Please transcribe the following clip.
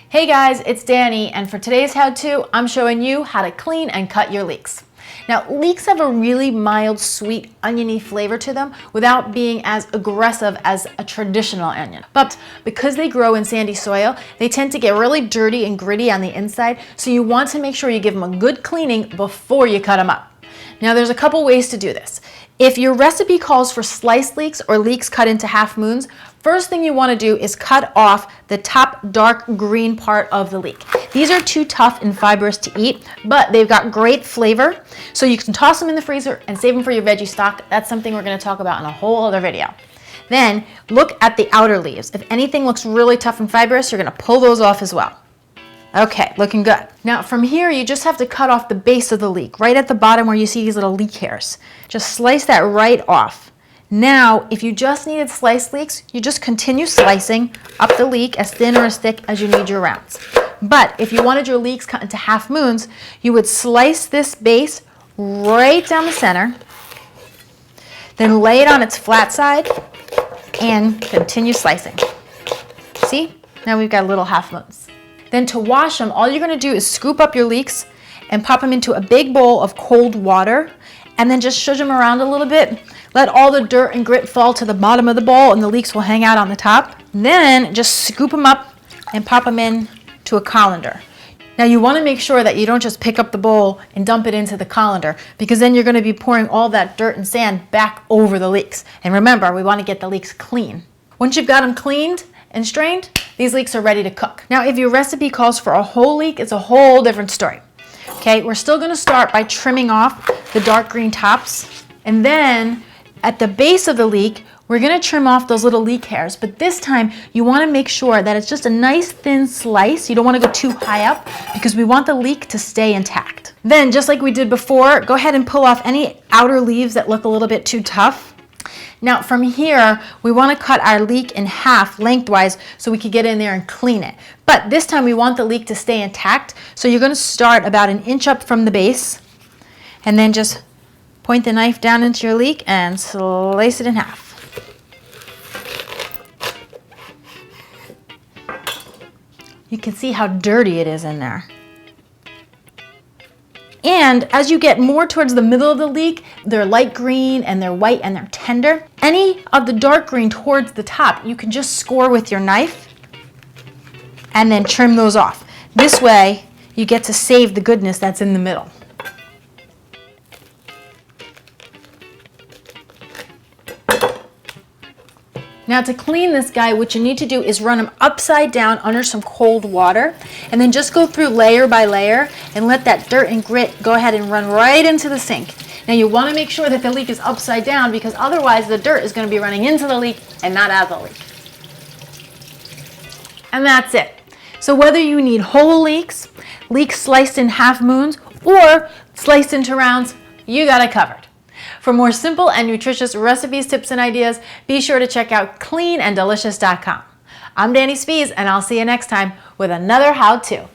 Hey guys, it's Danny, and for today's how-to, I'm showing you how to clean and cut your leeks. Now, leeks have a really mild, sweet, oniony flavor to them without being as aggressive as a traditional onion. But because they grow in sandy soil, they tend to get really dirty and gritty on the inside, so you want to make sure you give them a good cleaning before you cut them up. Now, there's a couple ways to do this. If your recipe calls for sliced leeks or leeks cut into half moons, first thing you want to do is cut off the top dark green part of the leek. These are too tough and fibrous to eat, but they've got great flavor, so you can toss them in the freezer and save them for your veggie stock. That's something we're going to talk about in a whole other video. Then look at the outer leaves. If anything looks really tough and fibrous, you're going to pull those off as well. Okay, looking good. Now from here, you just have to cut off the base of the leek, right at the bottom where you see these little leek hairs. Just slice that right off. Now, if you just needed sliced leeks, you just continue slicing up the leek as thin or as thick as you need your rounds. But if you wanted your leeks cut into half moons, you would slice this base right down the center, then lay it on its flat side and continue slicing. See? Now we've got little half moons. Then to wash them, all you're going to do is scoop up your leeks and pop them into a big bowl of cold water and then just shush them around a little bit. Let all the dirt and grit fall to the bottom of the bowl and the leeks will hang out on the top. Then just scoop them up and pop them in to a colander. Now you want to make sure that you don't just pick up the bowl and dump it into the colander, because then you're going to be pouring all that dirt and sand back over the leeks. And remember, we want to get the leeks clean. Once you've got them cleaned and strained, these leeks are ready to cook. Now, if your recipe calls for a whole leek, it's a whole different story. Okay, we're still going to start by trimming off the dark green tops, and then at the base of the leek, we're going to trim off those little leek hairs, but this time you want to make sure that it's just a nice thin slice. You don't want to go too high up because we want the leek to stay intact. Then, just like we did before, go ahead and pull off any outer leaves that look a little bit too tough. Now from here, we want to cut our leek in half lengthwise so we can get in there and clean it. But this time we want the leek to stay intact, so you're going to start about an inch up from the base and then just point the knife down into your leek and slice it in half. You can see how dirty it is in there. And as you get more towards the middle of the leek, they're light green and they're white and they're tender. Any of the dark green towards the top, you can just score with your knife and then trim those off. This way, you get to save the goodness that's in the middle. Now to clean this guy, what you need to do is run him upside down under some cold water and then just go through layer by layer and let that dirt and grit go ahead and run right into the sink. Now you want to make sure that the leek is upside down, because otherwise the dirt is going to be running into the leek and not out of the leek. And that's it. So whether you need whole leeks, leeks sliced in half moons, or sliced into rounds, you got it covered. For more simple and nutritious recipes, tips, and ideas, be sure to check out cleananddelicious.com. I'm Danny Spies, and I'll see you next time with another how-to.